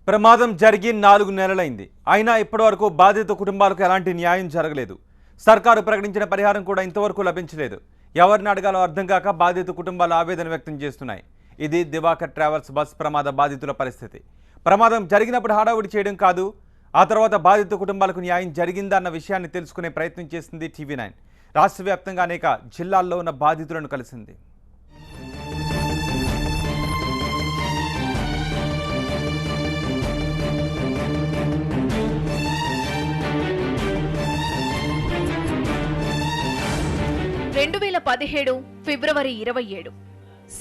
ప్రమాదం జరిగి 4 నెలలైంది. అయినా ఇప్పటివరకు బాధిత కుటుంబాలకు ఎలాంటి న్యాయం జరగలేదు. సర్కారు ప్రకటించిన పరిహారం కూడా ఇంతవరకు లభించలేదు. ఎవరిని అడగాలో అర్థం కాక బాధిత కుటుంబాలు ఆవేదన వ్యక్తం చేస్తున్నాయి. ఇది దివాకర్ ట్రావెల్స్ బస్ ప్రమాద బాధితుల పరిస్థితి. ప్రమాదం జరిగినప్పుడు హడావుడి చేయడం కాదు, ఆ తర్వాత బాధిత కుటుంబాలకు న్యాయం జరిగిందా అన్న విషయాన్ని తెలుసుకునే ప్రయత్నం చేసింది టీవీ9. రాష్ట్ర వ్యాప్తంగా అనేక జిల్లాల్లో ఉన్న బాధితులను కలిసింది. ఫిబ్రవరి 27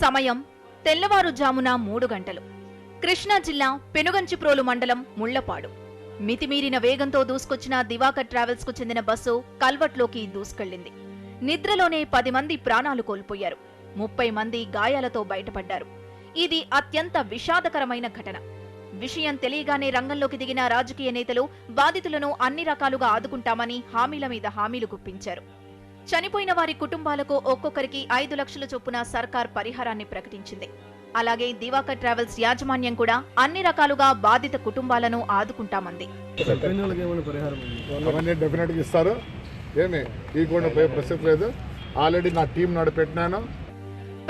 సమయం తెల్లవారుజామున 3 గంటలు. కృష్ణా జిల్లా పెనుగంచిప్రోలు మండలం ముళ్లపాడు. మితిమీరిన వేగంతో దూసుకొచ్చిన దివాకర్ ట్రావెల్స్ కు చెందిన బస్సు కల్వర్ట్లోకి దూసుకెళ్లింది. నిద్రలోనే 10 మంది ప్రాణాలు కోల్పోయారు. 30 మంది గాయాలతో బయటపడ్డారు. ఇది అత్యంత విషాదకరమైన ఘటన. విషయం తెలియగానే రంగంలోకి దిగిన రాజకీయ నేతలు బాధితులను అన్ని రకాలుగా ఆదుకుంటామని హామీల మీద హామీలు గుప్పించారు. చనిపోయిన వారి కుటుంబాలకు ఒక్కొక్కరికి 5 లక్షల చొప్పున సర్కార్ పరిహారాన్ని ప్రకటించింది. అలాగే దివాకర్ ట్రావెల్స్ యాజమాన్యం కూడా అన్ని రకాలుగా బాధిత కుటుంబాలను ఆదుకుంటామంది.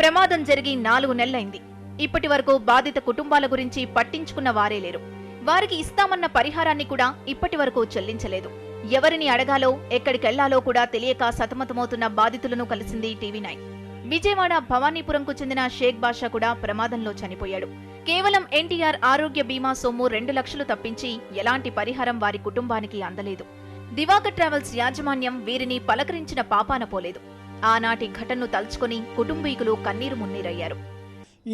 ప్రమాదం జరిగి 4 నెలలైంది. ఇప్పటి వరకు బాధిత కుటుంబాల గురించి పట్టించుకున్న వారే లేరు. వారికి ఇస్తామన్న పరిహారాన్ని కూడా ఇప్పటి వరకు చెల్లించలేదు. ఎవరిని అడగాలో ఎక్కడికెళ్లాలో కూడా తెలియక సతమతమవుతున్న బాధితులను కలిసింది టీవీ9. విజయవాడ భవానీపురంకు చెందిన షేక్ బాషా కూడా ప్రమాదంలో చనిపోయాడు. కేవలం ఎన్టీఆర్ ఆరోగ్య బీమా సొమ్ము 2 లక్షలు తప్పించి ఎలాంటి పరిహారం వారి కుటుంబానికి అందలేదు. దివాకర్ ట్రావెల్స్ యాజమాన్యం వీరిని పలకరించిన పాపాన పోలేదు. ఆనాటి ఘటనను తలుచుకుని కుటుంబీకులు కన్నీరు మున్నీరయ్యారు.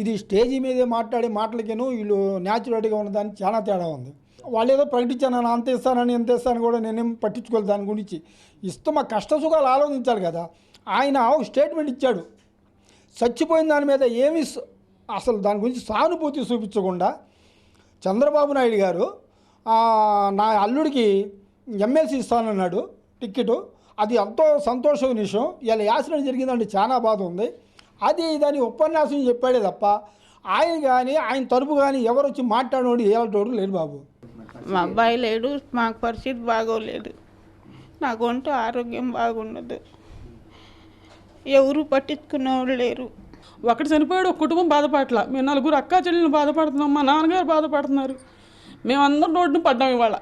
ఇది స్టేజీ మీదే మాట్లాడే మాటలకేను వీళ్ళు న్యాచురల్గా ఉన్నదానికి చాలా తేడా ఉంది. వాళ్ళు ఏదో ప్రకటించాను అంత ఇస్తానని ఎంత ఇస్తాను కూడా నేనేం పట్టించుకోలేదు. దాని గురించి ఇస్తూ మా కష్టసుఖాలు ఆలోచించాలి కదా. ఆయన స్టేట్మెంట్ ఇచ్చాడు. చచ్చిపోయిన దాని మీద ఏమి అసలు దాని గురించి సానుభూతి చూపించకుండా చంద్రబాబు నాయుడు గారు నా అల్లుడికి ఎమ్మెల్సీ ఇస్తానన్నాడు టిక్కెటు. అది ఎంతో సంతోషమైన విషయం. ఇలా యాక్సిడెంట్ జరిగిందంటే చాలా బాధ ఉంది. అది దాని ఉపన్యాసం చెప్పాడే తప్ప ఆయన కానీ ఆయన తరపు కానీ ఎవరు వచ్చి మాట్లాడేవాడు ఏటోడు లేడు బాబు. మా అబ్బాయి లేడు, మాకు పరిస్థితి బాగోలేదు, నాకు ఒంటి ఆరోగ్యం బాగుండదు, ఎవరు పట్టించుకునేవాళ్ళు లేరు. ఒకటి చనిపోయాడు, ఒక కుటుంబం బాధపడట్లా. మేము 4 అక్కా చెల్లెలు బాధపడుతున్నాం, మా నాన్నగారు బాధపడుతున్నారు. మేమందరం రోడ్డును పడ్డాం. ఇవాళ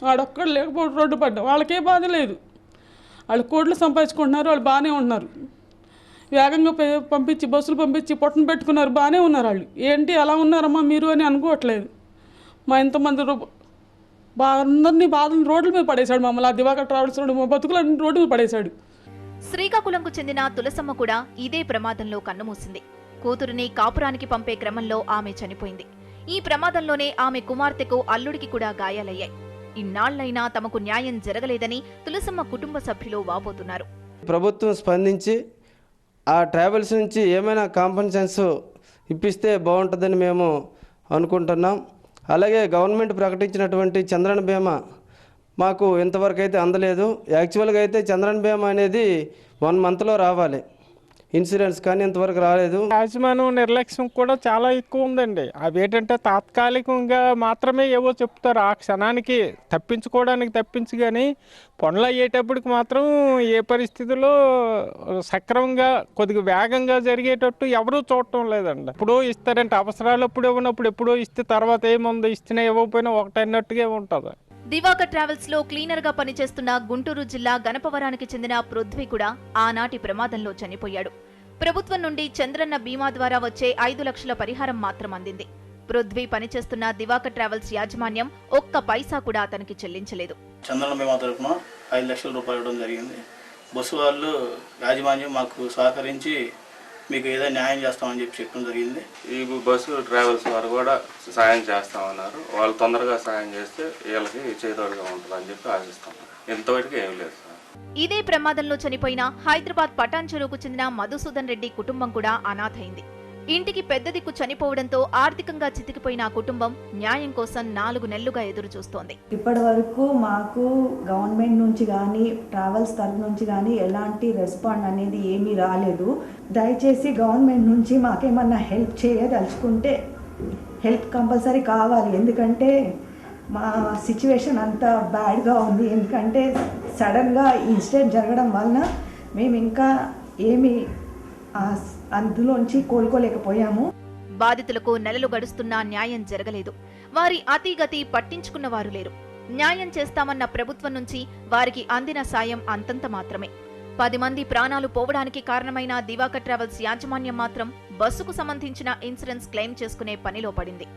వాడొక్కడు లేకపోతే రోడ్డు పడ్డాం. వాళ్ళకే బాధ లేదు. వాళ్ళు కోట్లు సంపాదించుకుంటున్నారు, వాళ్ళు బాగానే ఉన్నారు. వేగంగా పంపించి బస్సులు పంపించి పొట్టను పెట్టుకున్నారు, బాగానే ఉన్నారు. వాళ్ళు ఏంటి అలా ఉన్నారమ్మా మీరు అని అనుకోవట్లేదు. మా ఇంతమంది అందరినీ బాధలు రోడ్ల మీద పడేశాడు. మమ్మల్ని ఆ దివాకర్ ట్రావెల్స్ మా బతుకులన్నీ రోడ్డు మీద పడేశాడు. శ్రీకాకుళంకు చెందిన తులసమ్మ కూడా ఇదే ప్రమాదంలో కన్నుమూసింది. కూతురిని కాపురానికి పంపే క్రమంలో ఆమె చనిపోయింది. ఈ ప్రమాదంలోనే ఆమె కుమార్తెకు అల్లుడికి కూడా గాయాలయ్యాయి. ఇన్నాళ్లైనా తమకు న్యాయం జరగలేదని తులసమ్మ కుటుంబ సభ్యులు వాపోతున్నారు. ప్రభుత్వం స్పందించి ఆ ట్రావెల్స్ నుంచి ఏమైనా కాంపెన్సేషన్స్ ఇప్పిస్తే బాగుంటుందని మేము అనుకుంటున్నాం. అలాగే గవర్నమెంట్ ప్రకటించినటువంటి చంద్రన్న బీమా మాకు ఇంతవరకు అయితే అందలేదు. యాక్చువల్గా అయితే చంద్రన్న బీమా అనేది 1 మంత్లో రావాలి, ఇన్సూరెన్స్ కానీ ఇంతవరకు రాలేదు. యాజమాన్యం నిర్లక్ష్యం కూడా చాలా ఎక్కువ ఉందండి. అవి ఏంటంటే తాత్కాలికంగా మాత్రమే ఏవో చెప్తారు, ఆ క్షణానికి తప్పించుకోవడానికి తప్పించి, కానీ పనులు అయ్యేటప్పటికి మాత్రం ఏ పరిస్థితుల్లో సక్రమంగా కొద్దిగా వేగంగా జరిగేటట్టు ఎవరూ చూడటం లేదండి. ఎప్పుడో ఇస్తారంటే అవసరాలు ఎప్పుడు ఇవ్వనప్పుడు ఎప్పుడో ఇస్తే తర్వాత ఏముంది, ఇచ్చినా ఇవ్వకపోయినా ఒకటన్నట్టుగా ఉంటుంది. దివాకర్ ట్రావెల్స్ లో క్లీనర్ గా పనిచేస్తున్న గుంటూరు జిల్లా గణపవరానికి చెందిన పృథ్వీ కూడా ఆనాటి ప్రమాదంలో చనిపోయాడు. ప్రభుత్వం నుండి చంద్రన్న బీమా ద్వారా వచ్చే 5 లక్షల పరిహారం మాత్రం అందింది. పృథ్వీ పనిచేస్తున్న దివాకర్ ట్రావెల్స్ యాజమాన్యం ఒక్క పైసా కూడా అతనికి చెల్లించలేదు. చంద్రన్న బీమా తరఫున 5 లక్షల రూపాయలు ఇవ్వడం జరిగింది. బస్సు వాళ్ళు యాజమాన్యం మాకు సహకరించి మీకు ఏదో న్యాయం చేస్తామని చెప్పడం జరిగింది. ఈ బస్సు ట్రావెల్స్ వారు కూడా సాయం చేస్తామన్నారు. వాళ్ళు తొందరగా సాయం చేస్తే వీళ్ళకి చేదోడుగా ఉంటుందని చెప్పి ఆశిస్తాం. ఇంతవరకు ఏం లేదు సార్. ఇదే ప్రమాదంలో చనిపోయిన హైదరాబాద్ పటాన్ చెరువుకు చెందిన మధుసూదన్ రెడ్డి కుటుంబం కూడా అనాథైంది. ఇంటికి పెద్ద దిక్కు చనిపోవడంతో ఆర్థికంగా చితికిపోయిన ఆ కుటుంబం న్యాయం కోసం 4 నెలలుగా ఎదురు చూస్తోంది. ఇప్పటి వరకు మాకు గవర్నమెంట్ నుంచి కానీ ట్రావెల్స్ తరఫు నుంచి కానీ ఎలాంటి రెస్పాండ్ అనేది ఏమీ రాలేదు. దయచేసి గవర్నమెంట్ నుంచి మాకేమన్నా హెల్ప్ చేయదలుచుకుంటే హెల్ప్ కంపల్సరీ కావాలి. ఎందుకంటే మా సిచ్యువేషన్ అంత బ్యాడ్గా ఉంది. ఎందుకంటే సడన్గా ఇన్సిడెంట్ జరగడం వలన మేము ఇంకా ఏమి అందులోంచి కోలుకోలేకపోయాము. బాధితులకు నెలలు గడుస్తున్నా న్యాయం జరగలేదు. వారి అతిగతి పట్టించుకున్నవారు లేరు. న్యాయం చేస్తామన్న ప్రభుత్వం నుంచి వారికి అందిన సాయం అంతంత మాత్రమే. 10 మంది ప్రాణాలు పోవడానికి కారణమైన దివాకర్ ట్రావెల్స్ యాజమాన్యం మాత్రం బస్సుకు సంబంధించిన ఇన్సూరెన్స్ క్లెయిమ్ చేసుకునే పనిలో పడింది.